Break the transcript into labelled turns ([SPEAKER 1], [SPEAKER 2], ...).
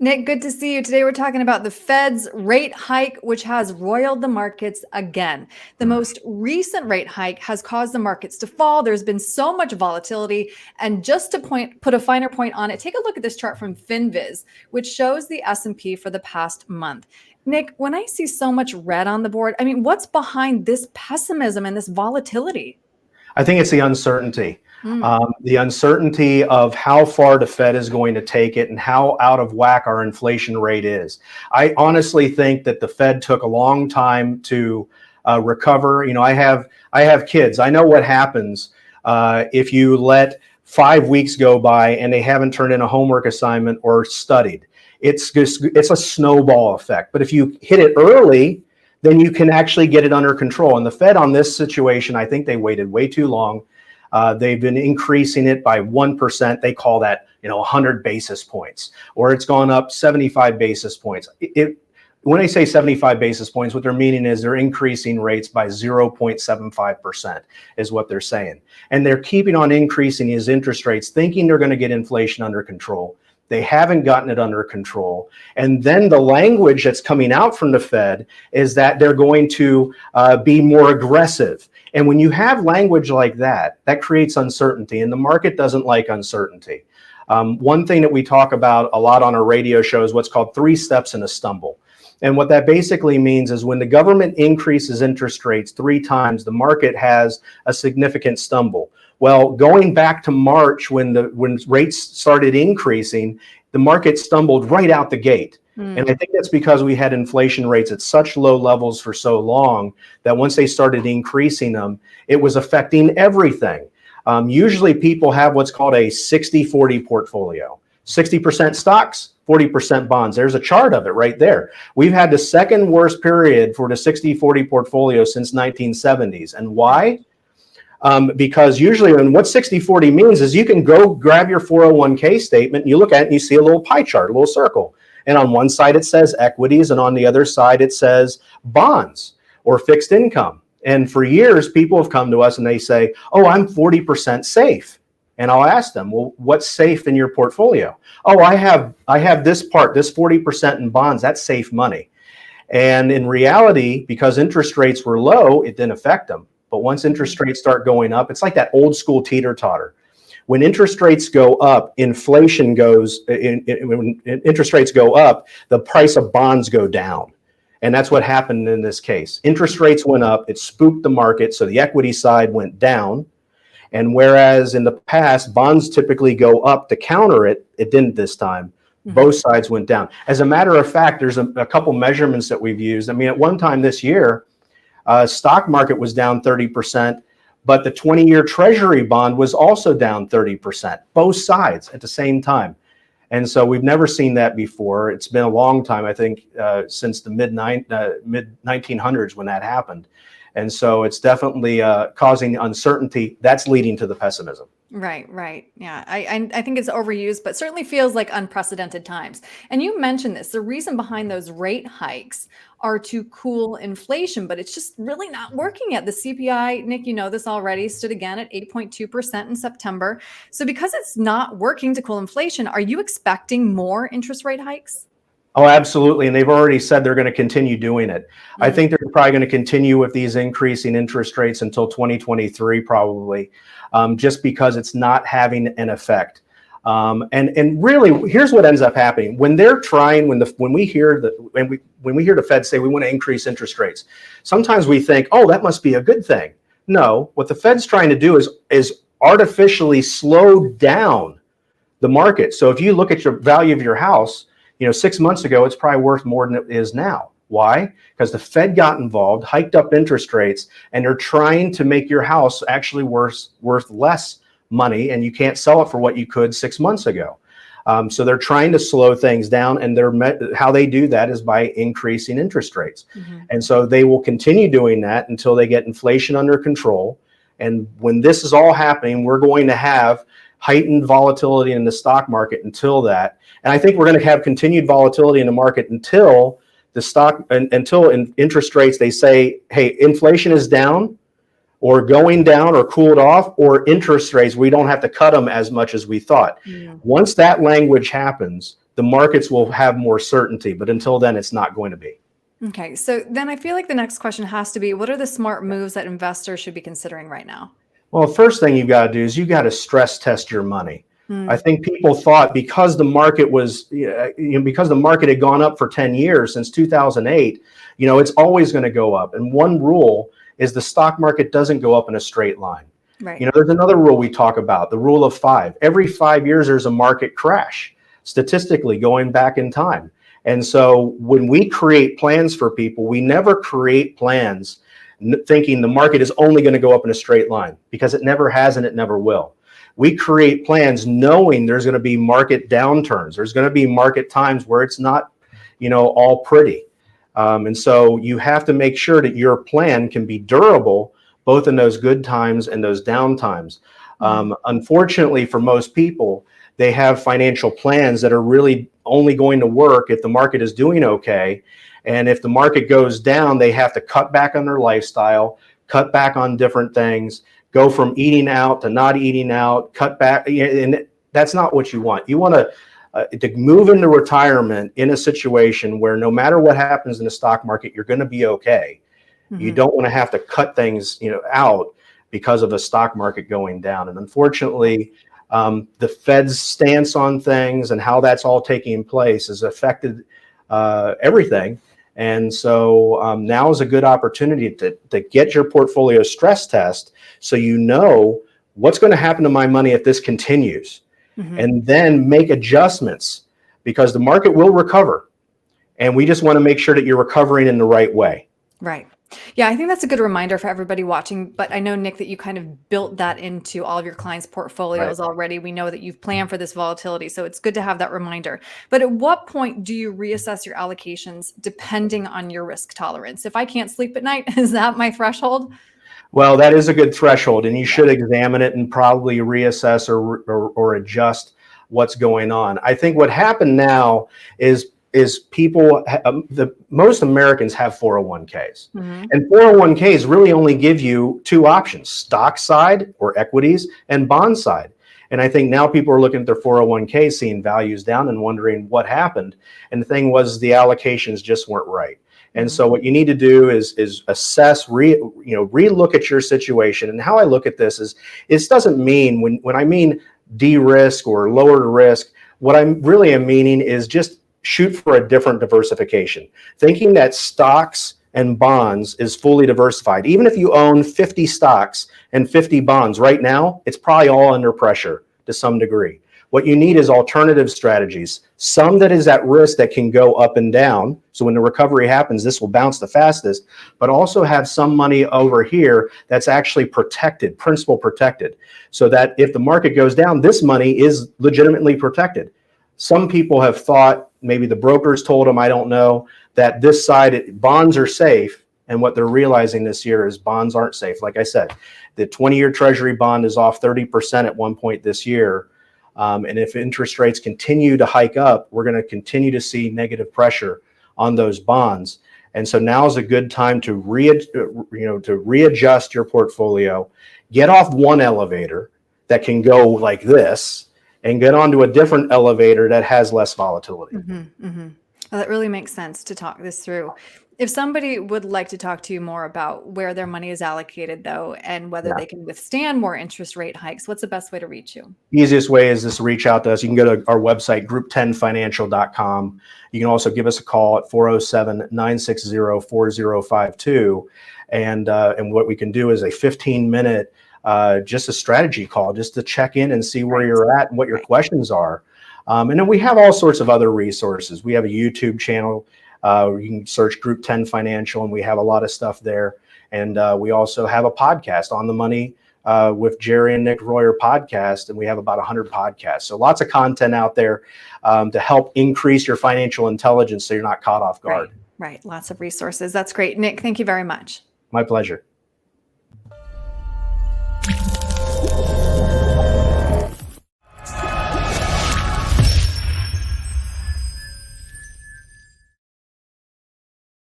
[SPEAKER 1] Nick, good to see you. Today we're talking about the Fed's rate hike, which has roiled the markets again. The most recent rate hike has caused the markets to fall. There's been so much volatility. And just to put a finer point on it, take a look at this chart from FinViz, which shows the S&P for the past month. Nick, when I see so much red on the board, I mean, what's behind this pessimism and this volatility?
[SPEAKER 2] I think it's the uncertainty. The uncertainty of how far the Fed is going to take it and how out of whack our inflation rate is. I honestly think that the Fed took a long time to recover. You know, I have kids. I know what happens if you let 5 weeks go by and they haven't turned in a homework assignment or studied. It's a snowball effect. But if you hit it early, then you can actually get it under control. And the Fed on this situation, I think they waited way too long. They've been increasing it by 1%. They call that, 100 basis points, or it's gone up 75 basis points. When they say 75 basis points, what they're meaning is they're increasing rates by 0.75% is what they're saying. And they're keeping on increasing these interest rates, thinking they're going to get inflation under control. They haven't gotten it under control. And then the language that's coming out from the Fed is that they're going to be more aggressive. And when you have language like that, that creates uncertainty, and the market doesn't like uncertainty. One thing that we talk about a lot on our radio show is what's called 3 steps in a stumble. And what that basically means is when the government increases interest rates 3 times, the market has a significant stumble. Well, going back to March when rates started increasing, the market stumbled right out the gate. And I think that's because we had inflation rates at such low levels for so long that once they started increasing them, it was affecting everything. Usually people have what's called a 60-40 portfolio. 60% stocks, 40% bonds. There's a chart of it right there. We've had the second worst period for the 60-40 portfolio since 1970s. And why? Because usually what 60-40 means is you can go grab your 401k statement, and you look at it and you see a little pie chart, a little circle. And on one side it says equities, and on the other side it says bonds or fixed income. And for years, people have come to us and they say, oh, I'm 40% safe. And I'll ask them, well, what's safe in your portfolio? Oh, I have this part, this 40% in bonds, that's safe money. And in reality, because interest rates were low, it didn't affect them. But once interest rates start going up, it's like that old school teeter-totter. When interest rates go up, inflation goes, when interest rates go up, the price of bonds go down. And that's what happened in this case. Interest rates went up, it spooked the market, so the equity side went down. And whereas in the past, bonds typically go up to counter it, it didn't this time. Both sides went down. As a matter of fact, there's a couple measurements that we've used. I mean, at one time this year, stock market was down 30%, but the 20-year Treasury bond was also down 30%, both sides at the same time. And so we've never seen that before. It's been a long time, I think, since the mid-1900s when that happened. And so it's definitely causing uncertainty. That's leading to the pessimism.
[SPEAKER 1] Right. Yeah, I think it's overused, but certainly feels like unprecedented times. And you mentioned this, the reason behind those rate hikes are to cool inflation, but it's just really not working yet. The CPI, Nick, you know this already, stood again at 8.2% in September. So because it's not working to cool inflation, are you expecting more interest rate hikes?
[SPEAKER 2] Oh, absolutely. And they've already said they're going to continue doing it. I think they're probably going to continue with these increasing interest rates until 2023, probably, just because it's not having an effect. And really, here's what ends up happening when they're trying. When we hear the Fed say we want to increase interest rates, sometimes we think, oh, that must be a good thing. No, what the Fed's trying to do is artificially slow down the market. So if you look at your value of your house, 6 months ago, it's probably worth more than it is now. Why? Because the Fed got involved, hiked up interest rates, and they're trying to make your house actually worth less money, and you can't sell it for what you could 6 months ago. So they're trying to slow things down, and how they do that is by increasing interest rates. And so they will continue doing that until they get inflation under control. And when this is all happening, we're going to have heightened volatility in the stock market until that. And I think we're going to have continued volatility in the market until interest rates, they say, hey, inflation is down or going down or cooled off, or interest rates, we don't have to cut them as much as we thought. Once that language happens, the markets will have more certainty. But until then, it's not going to be.
[SPEAKER 1] Okay. So then I feel like the next question has to be, what are the smart moves that investors should be considering right now?
[SPEAKER 2] Well, the first thing you've got to do is you got to stress test your money.
[SPEAKER 1] Hmm.
[SPEAKER 2] I think people thought because the market was, because the market had gone up for 10 years since 2008, it's always going to go up. And one rule is the stock market doesn't go up in a straight line.
[SPEAKER 1] Right.
[SPEAKER 2] There's another rule we talk about, the rule of 5. Every 5 years, there's a market crash, statistically going back in time. And so when we create plans for people, we never create plans thinking the market is only going to go up in a straight line, because it never has and it never will. We create plans knowing there's going to be market downturns. There's going to be market times where it's not, all pretty. And so you have to make sure that your plan can be durable, both in those good times and those down times. Unfortunately, for most people, they have financial plans that are really only going to work if the market is doing okay. And if the market goes down, they have to cut back on their lifestyle, cut back on different things, go from eating out to not eating out, cut back. And that's not what you want. You want to move into retirement in a situation where no matter what happens in the stock market, you're going to be okay. Mm-hmm. You don't want to have to cut things, out because of the stock market going down. And unfortunately, the Fed's stance on things and how that's all taking place has affected everything. And so now is a good opportunity to get your portfolio stress test so you know what's going to happen to my money if this continues, and then make adjustments, because the market will recover. And we just want to make sure that you're recovering in the right way.
[SPEAKER 1] Right. Yeah, I think that's a good reminder for everybody watching. But I know, Nick, that you kind of built that into all of your clients' portfolios already. We know that you've planned for this volatility, so it's good to have that reminder. But at what point do you reassess your allocations depending on your risk tolerance? If I can't sleep at night, is that my threshold?
[SPEAKER 2] Well, that is a good threshold, and you should examine it and probably reassess or adjust what's going on. I think what happened now is people, most Americans have 401ks. And 401ks really only give you 2 options: stock side or equities, and bond side. And I think now people are looking at their 401ks, seeing values down and wondering what happened. And the thing was, the allocations just weren't right. And so what you need to do is assess, relook at your situation. And how I look at this is, it doesn't mean, when I mean de-risk or lower risk, what I'm really meaning is just shoot for a different diversification. Thinking that stocks and bonds is fully diversified. Even if you own 50 stocks and 50 bonds right now, it's probably all under pressure to some degree. What you need is alternative strategies, some that is at risk that can go up and down. So when the recovery happens, this will bounce the fastest, but also have some money over here that's actually protected, principal protected, so that if the market goes down, this money is legitimately protected. Some people have thought, maybe the brokers told them, I don't know, that this side, bonds are safe. And what they're realizing this year is bonds aren't safe. Like I said, the 20-year Treasury bond is off 30% at one point this year. And if interest rates continue to hike up, we're going to continue to see negative pressure on those bonds. And so now is a good time to readjust your portfolio, get off one elevator that can go like this, and get onto a different elevator that has less volatility.
[SPEAKER 1] Well, that really makes sense to talk this through. If somebody would like to talk to you more about where their money is allocated, though, and whether they can withstand more interest rate hikes, what's the best way to reach you?
[SPEAKER 2] Easiest way is just to reach out to us. You can go to our website, group10financial.com. You can also give us a call at 407-960-4052. And what we can do is a 15-minute, just a strategy call, just to check in and see where you're at and what your questions are. And then we have all sorts of other resources. We have a YouTube channel. You can search Group 10 Financial, and we have a lot of stuff there. And we also have a podcast, On the Money with Jerry and Nick Royer podcast, and we have about 100 podcasts. So lots of content out there to help increase your financial intelligence so you're not caught off guard.
[SPEAKER 1] Right. Lots of resources. That's great. Nick, thank you very much.
[SPEAKER 2] My pleasure.